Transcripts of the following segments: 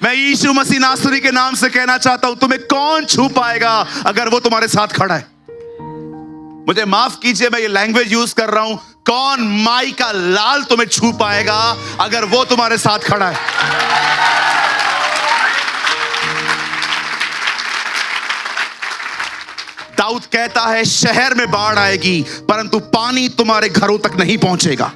मैं यीशु मसीह नासरी के नाम से कहना चाहता हूं, तुम्हें कौन छू पाएगा अगर वो तुम्हारे साथ खड़ा है? मुझे माफ कीजिए, मैं ये लैंग्वेज यूज कर रहा हूं। कौन माई का लाल तुम्हें छू पाएगा अगर वो तुम्हारे साथ खड़ा है? दाऊद कहता है, शहर में बाढ़ आएगी परंतु पानी तुम्हारे घरों तक नहीं पहुंचेगा।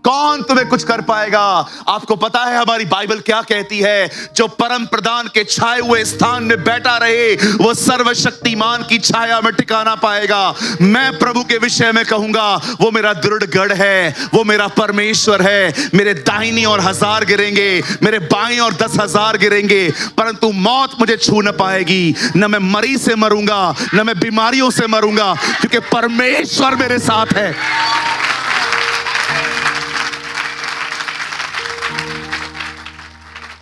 कौन तुम्हें कुछ कर पाएगा? आपको पता है हमारी बाइबल क्या कहती है? जो परम प्रधान के छाए हुए स्थान में बैठा रहे वो सर्वशक्तिमान की छाया में टिकाना पाएगा। मैं प्रभु के विषय में कहूंगा, वो मेरा दृढ़ गढ़ है, वो मेरा परमेश्वर है। मेरे दाहिनी और 1000 गिरेंगे, मेरे बाएं और 10,000 गिरेंगे, परंतु मौत मुझे छू न पाएगी। न मैं मरीज से मरूंगा, न मैं बीमारियों से मरूंगा, क्योंकि परमेश्वर मेरे साथ है।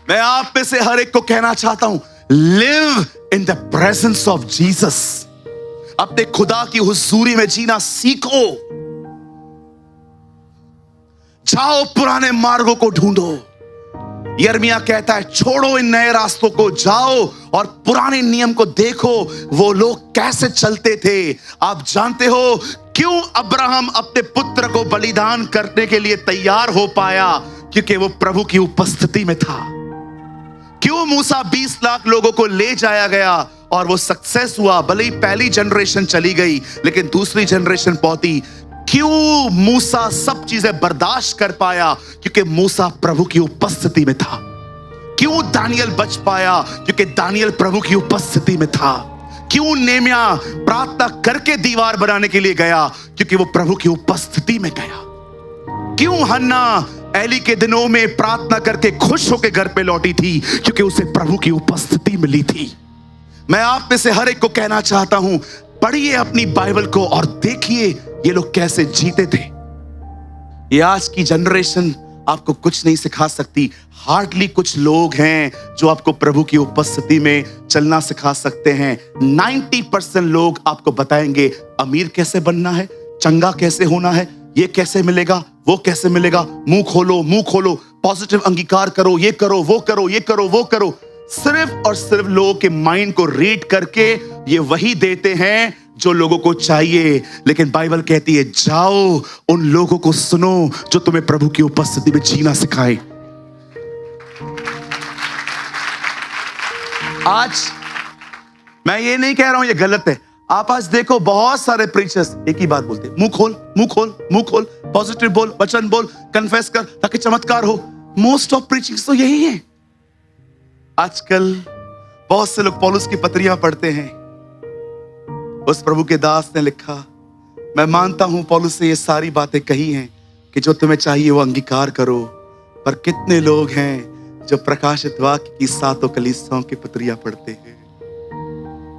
मैं आप में से हर एक को कहना चाहता हूं, live in the presence of Jesus. अपने खुदा की हुजूरी में जीना सीखो। जाओ, पुराने मार्गों को ढूंढो। यिर्मयाह कहता है, छोड़ो इन नए रास्तों को, जाओ और पुराने नियम को देखो, वो लोग कैसे चलते थे। आप जानते हो क्यों अब्राहम अपने पुत्र को बलिदान करने के लिए तैयार हो पाया? क्योंकि वो प्रभु की उपस्थिति में था। क्यों मूसा 20 लाख लोगों को ले जाया गया और वो सक्सेस हुआ? भले ही पहली जनरेशन चली गई लेकिन दूसरी जनरेशन पहुंची। क्यों मूसा सब चीजें बर्दाश्त कर पाया? क्योंकि मूसा प्रभु की उपस्थिति में था। क्यों दानियल बच पाया? क्योंकि दानियल प्रभु की उपस्थिति में था। क्यों नेहम्याह प्रार्थना करके दीवार बनाने के लिए गया? क्योंकि वो प्रभु की उपस्थिति में गया। क्यों हन्ना एली के दिनों में प्रार्थना करके खुश होकर घर पे लौटी थी? क्योंकि उसे प्रभु की उपस्थिति मिली थी। मैं आप में से हर एक को कहना चाहता हूं, पढ़िए अपनी बाइबल को और देखिए ये लोग कैसे जीते थे। ये आज की जनरेशन आपको कुछ नहीं सिखा सकती। हार्डली कुछ लोग हैं जो आपको प्रभु की उपस्थिति में चलना सिखा सकते हैं। 90% लोग आपको बताएंगे अमीर कैसे बनना है, चंगा कैसे होना है, ये कैसे मिलेगा, वो कैसे मिलेगा। मुंह खोलो, मुंह खोलो, पॉजिटिव अंगीकार करो, ये करो, वो करो, ये करो, वो करो। सिर्फ और सिर्फ लोगों के माइंड को रीड करके ये वही देते हैं जो लोगों को चाहिए। लेकिन बाइबल कहती है, जाओ उन लोगों को सुनो जो तुम्हें प्रभु की उपस्थिति में जीना सिखाए। आज मैं ये नहीं कह रहा हूं ये गलत है। आप आज देखो बहुत सारे प्रीचर्स एक ही बात बोलते हैं, मुंह खोल, मुंह खोल, मुंह खोल, पॉजिटिव बोल, वचन बोल, कन्फेस कर ताकि चमत्कार हो। मोस्ट ऑफ प्रीचिंग्स तो यही है। आजकल बहुत से लोग पौलुस की पत्रियां पढ़ते हैं। उस प्रभु के दास ने लिखा, मैं मानता हूं पौलुस ने ये सारी बातें कही हैं कि जो तुम्हें चाहिए वो अंगीकार करो, पर कितने लोग हैं जो प्रकाशित वाक्य की 7 कलीसियाओं की पत्रियां पढ़ते हैं।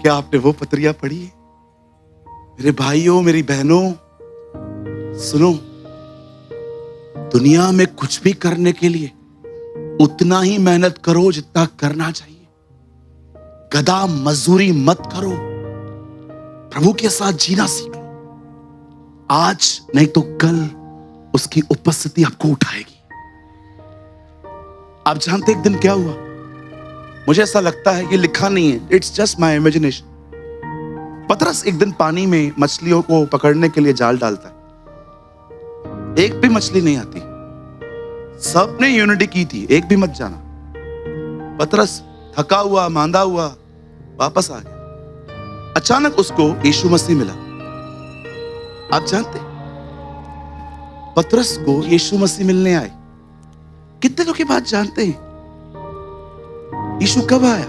क्या आपने वो पत्रियां पढ़ी? मेरे भाइयों, मेरी बहनों, सुनो, दुनिया में कुछ भी करने के लिए उतना ही मेहनत करो जितना करना चाहिए। गधा मजदूरी मत करो, प्रभु के साथ जीना सीख लो। आज नहीं तो कल उसकी उपस्थिति आपको उठाएगी। आप जानते एक दिन क्या हुआ? मुझे ऐसा लगता है, ये लिखा नहीं है, इट्स जस्ट माई इमेजिनेशन। पतरस एक दिन पानी में मछलियों को पकड़ने के लिए जाल डालता है। एक भी मछली नहीं आती। सबने यूनिटी की थी, एक भी मत जाना। पतरस थका हुआ, मांदा हुआ वापस आ गया। अचानक उसको यीशु मसीह मिला। आप जानते पतरस को यीशु मसीह मिलने आए। कितने लोग की बात जानते हैं? यीशु कब आया?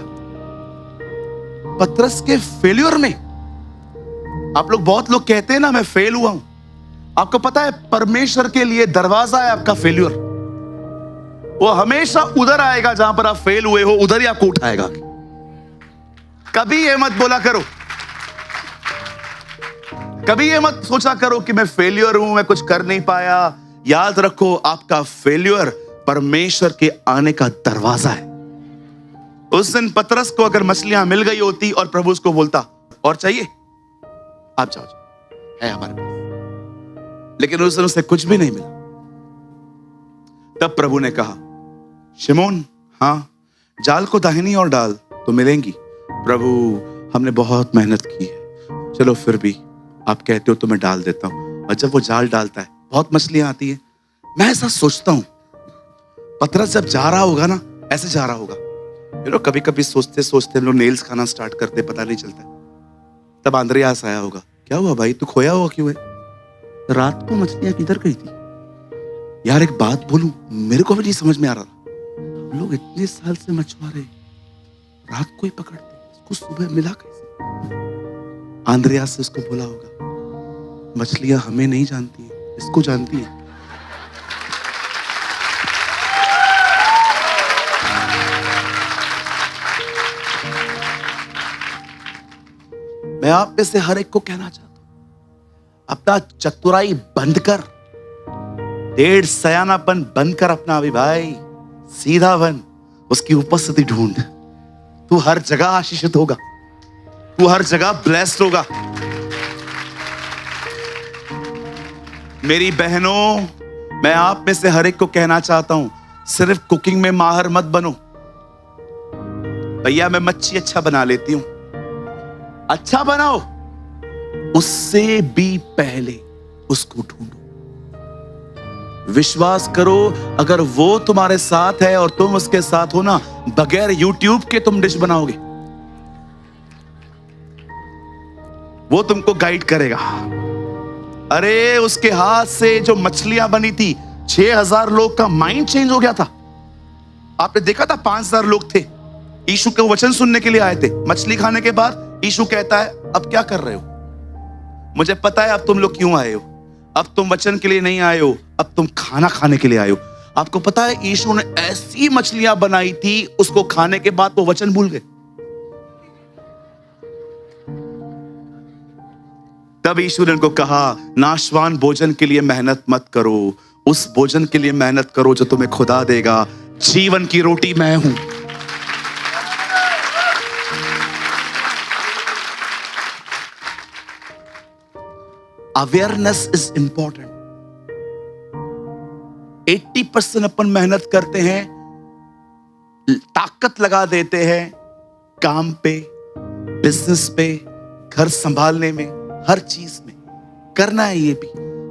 पतरस के फेल्योर में। आप लोग, बहुत लोग कहते हैं ना मैं फेल हुआ हूं। आपको पता है परमेश्वर के लिए दरवाजा है आपका फेल्योर। वो हमेशा उधर आएगा जहां पर आप फेल हुए हो, उधर ही आपको उठाएगा। कभी ये मत बोला करो, कभी ये मत सोचा करो कि मैं फेल्योर हूं, मैं कुछ कर नहीं पाया। याद रखो, आपका फेल्योर परमेश्वर के आने का दरवाजा है। उस दिन पतरस को अगर मछलियां मिल गई होती और प्रभु उसको बोलता, और चाहिए, आप जाओ, है हमारे पास, लेकिन उस दिन उसे कुछ भी नहीं मिला। तब प्रभु ने कहा, शिमोन, हाँ जाल को दाहिनी ओर डाल तो मिलेंगी। प्रभु हमने बहुत मेहनत की है, चलो फिर भी आप कहते हो तो मैं डाल देता हूं। और जब वो जाल डालता है बहुत मछलियां आती है। मैं ऐसा सोचता हूं पतरस जब जा रहा होगा ना, ऐसे जा रहा होगा, कभी कभी सोचते सोचते हम लोग नेल्स खाना स्टार्ट करते, पता नहीं चलता। तब अंद्रयास आया होगा, क्या हुआ भाई, तू खोया हुआ क्यों है? रात को मछलियां किधर गई थी? यार एक बात बोलूं, मेरे को भी नहीं समझ में आ रहा था। हम लोग इतने साल से मछुआरे, रात को ही पकड़ते, इसको सुबह मिला कैसे? अंद्रयास से उसको बोला होगा, मछलियां हमें नहीं जानती है, इसको जानती है। मैं आप में से हर एक को कहना चाहता हूं, अपना चतुराई बंद कर, डेढ़ सयानापन बंद कर अपना। अभी भाई सीधा बन, उसकी उपस्थिति ढूंढ। तू हर जगह आशीषित होगा, तू हर जगह ब्लेस्ड होगा। मेरी बहनों, मैं आप में से हर एक को कहना चाहता हूं, सिर्फ कुकिंग में माहिर मत बनो। भैया मैं मच्छी अच्छा बना लेती हूं, अच्छा बनाओ, उससे भी पहले उसको ढूंढो। विश्वास करो, अगर वो तुम्हारे साथ है और तुम उसके साथ हो ना, बगैर यूट्यूब के तुम डिश बनाओगे। वो तुमको गाइड करेगा। अरे उसके हाथ से जो मछलियां बनी थी, 6000 लोग का माइंड चेंज हो गया था। आपने देखा था 5000 लोग थे, यीशु के वचन सुनने के लिए आए थे। मछली खाने के बाद यीशु कहता है, अब क्या कर रहे हो? मुझे पता है अब तुम लोग क्यों आए हो। अब तुम वचन के लिए नहीं आए हो, अब तुम खाना खाने के लिए आए हो। आपको पता है यीशु ने ऐसी मछलियां बनाई थी, उसको खाने के बाद वो वचन भूल गए। तब यीशु ने उनको कहा, नाशवान भोजन के लिए मेहनत मत करो, उस भोजन के लिए मेहनत करो जो तुम्हें खुदा देगा। जीवन की रोटी मैं हूं। Awareness is important. 80% अपन मेहनत करते हैं, ताकत लगा देते हैं काम पे, बिजनेस पे, घर संभालने में, हर चीज में करना है ये भी।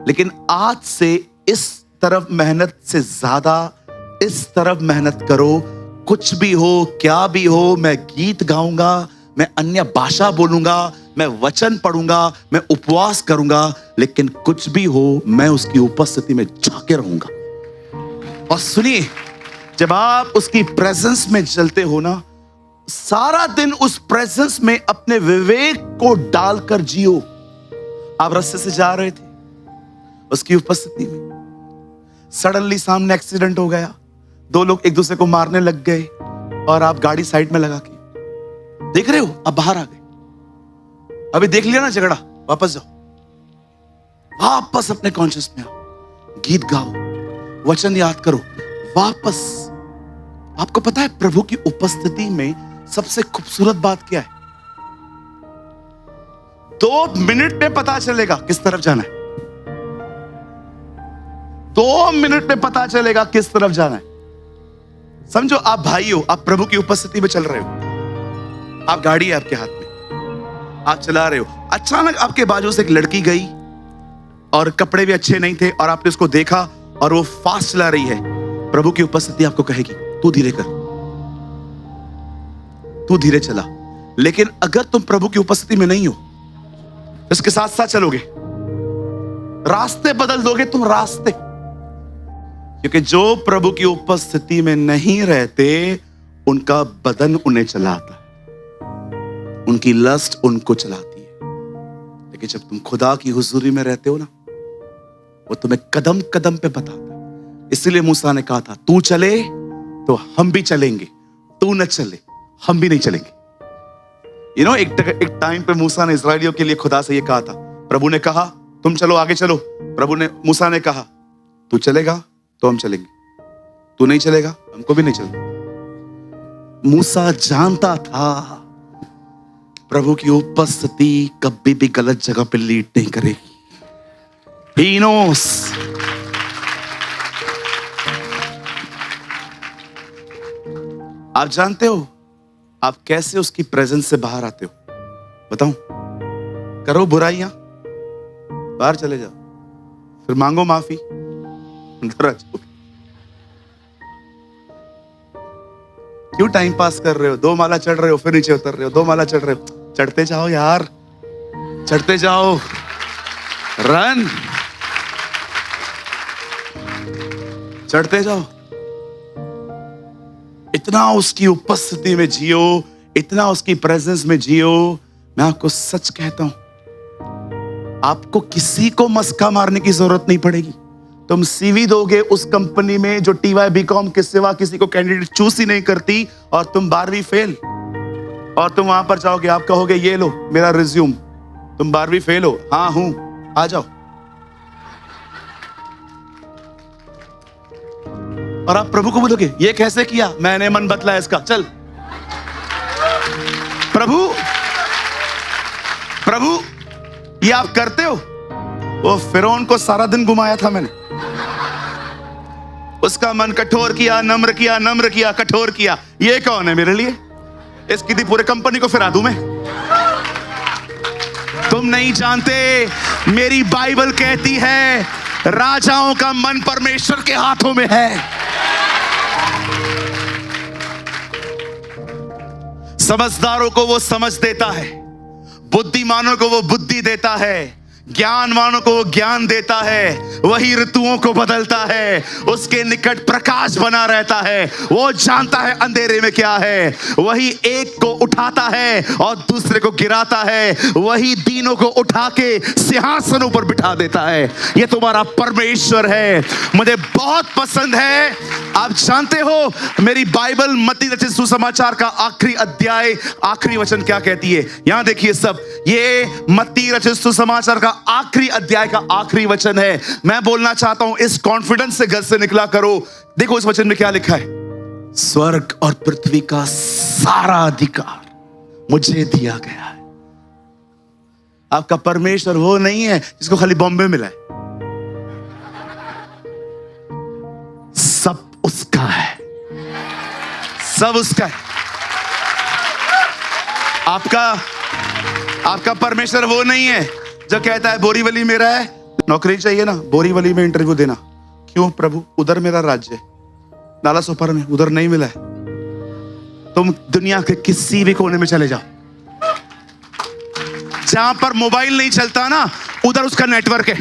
लेकिन आज से इस तरफ मेहनत से ज्यादा इस तरफ मेहनत करो। कुछ भी हो, क्या भी हो, मैं गीत गाऊंगा, मैं अन्य भाषा बोलूंगा, मैं वचन पढ़ूंगा, मैं उपवास करूंगा, लेकिन कुछ भी हो मैं उसकी उपस्थिति में जाके रहूंगा। और सुनिए, जब आप उसकी प्रेजेंस में चलते हो ना, सारा दिन उस प्रेजेंस में अपने विवेक को डालकर जियो। आप रास्ते से जा रहे थे, उसकी उपस्थिति में सडनली सामने एक्सीडेंट हो गया, 2 लोग एक दूसरे को मारने लग गए और आप गाड़ी साइड में लगा के देख रहे हो, अब बाहर आ गए। अभी देख लिया ना झगड़ा, वापस जाओ, वापस अपने कॉन्शियस में आओ, गीत गाओ, वचन याद करो, वापस। आपको पता है प्रभु की उपस्थिति में सबसे खूबसूरत बात क्या है? 2 मिनट में पता चलेगा किस तरफ जाना है। 2 मिनट में पता चलेगा किस तरफ जाना है। समझो आप भाई हो, आप प्रभु की उपस्थिति में चल रहे हो, आप गाड़ी है आपके हाथ में, आप चला रहे हो, अचानक आपके बाजू से एक लड़की गई और कपड़े भी अच्छे नहीं थे और आपने उसको देखा और वो फास्ट चला रही है। प्रभु की उपस्थिति आपको कहेगी, तू धीरे कर, तू धीरे चला। लेकिन अगर तुम प्रभु की उपस्थिति में नहीं हो, इसके साथ साथ चलोगे, रास्ते बदल दोगे तुम, रास्ते। क्योंकि जो प्रभु की उपस्थिति में नहीं रहते, उनका बदन उन्हें चलाता है, उनकी लस्ट उनको चलाती है। लेकिन जब तुम खुदा की हुजूरी में रहते हो ना, वो तुम्हें कदम कदम पे बताता है। इसलिए मूसा ने कहा था, तू चले तो हम भी चलेंगे, तू न चले हम भी नहीं चलेंगे। एक टाइम पे मूसा ने इस्राएलियों के लिए खुदा से ये कहा था, प्रभु ने कहा तुम चलो, आगे चलो। मूसा ने कहा तू चलेगा तो हम चलेंगे, तू नहीं चलेगा हमको भी नहीं चलना। मूसा जानता था प्रभु की उपस्थिति कभी भी गलत जगह पे लीड नहीं करेगी। He knows। आप जानते हो आप कैसे उसकी प्रेजेंस से बाहर आते हो? बताऊं? करो बुराइयां, बाहर चले जाओ, फिर मांगो माफी, अंदर आ जाओ। क्यों टाइम पास कर रहे हो? 2 माला चढ़ रहे हो, फिर नीचे उतर रहे हो, 2 माला चढ़ रहे हो। चढ़ते जाओ यार, चढ़ते जाओ। रन, चढ़ते जाओ। इतना उसकी उपस्थिति में जियो, इतना उसकी प्रेजेंस में जियो। मैं आपको सच कहता हूं, आपको किसी को मस्का मारने की जरूरत नहीं पड़ेगी। तुम सीवी दोगे उस कंपनी में जो TY BCom के सिवा किसी को कैंडिडेट चूज ही नहीं करती, और तुम 12वीं फेल, और तुम वहां पर जाओगे, आप कहोगे ये लो मेरा रिज्यूम, तुम 12वीं फेल हो, हाँ हूं, आ जाओ। और आप प्रभु को बोलोगे ये कैसे किया? मैंने मन बदला इसका, चल। प्रभु ये आप करते हो? वो फिरौन को सारा दिन घुमाया था मैंने, उसका मन कठोर किया, नम्र किया, नम्र किया, कठोर किया। ये कौन है मेरे लिए? इसकी थी पूरे कंपनी को फिरा दूं मैं। तुम नहीं जानते, मेरी बाइबल कहती है राजाओं का मन परमेश्वर के हाथों में है। समझदारों को वो समझ देता है, बुद्धिमानों को वो बुद्धि देता है, ज्ञानवानों को वो ज्ञान देता है। वही ऋतुओं को बदलता है, उसके निकट प्रकाश बना रहता है। वो जानता है अंधेरे में क्या है, वही एक को उठाता है और दूसरे को गिराता है, वही दीनों को उठा के सिंहासनों पर बिठा देता है। ये तुम्हारा परमेश्वर है, मुझे बहुत पसंद है। आप जानते हो मेरी बाइबल मत्ती रचित सुसमाचार का आखिरी अध्याय, आखिरी वचन क्या कहती है? यहां देखिए सब, ये मत्ती रचित सुसमाचार का आखिरी अध्याय का आखिरी वचन है। मैं बोलना चाहता हूं, इस कॉन्फिडेंस से घर से निकला करो। देखो इस वचन में क्या लिखा है, स्वर्ग और पृथ्वी का सारा अधिकार मुझे दिया गया है। आपका परमेश्वर वो नहीं है जिसको खाली बॉम्बे मिला है, सब उसका है, सब उसका है। आपका परमेश्वर वो नहीं है जो कहता है बोरीवली मेरा है, नौकरी चाहिए ना, बोरीवली में इंटरव्यू देना। क्यों प्रभु? उधर मेरा राज्य है, नाला सोपारा में, उधर नहीं मिला है। तुम दुनिया के किसी भी कोने में चले जाओ, जहां पर मोबाइल नहीं चलता ना, उधर उसका नेटवर्क है।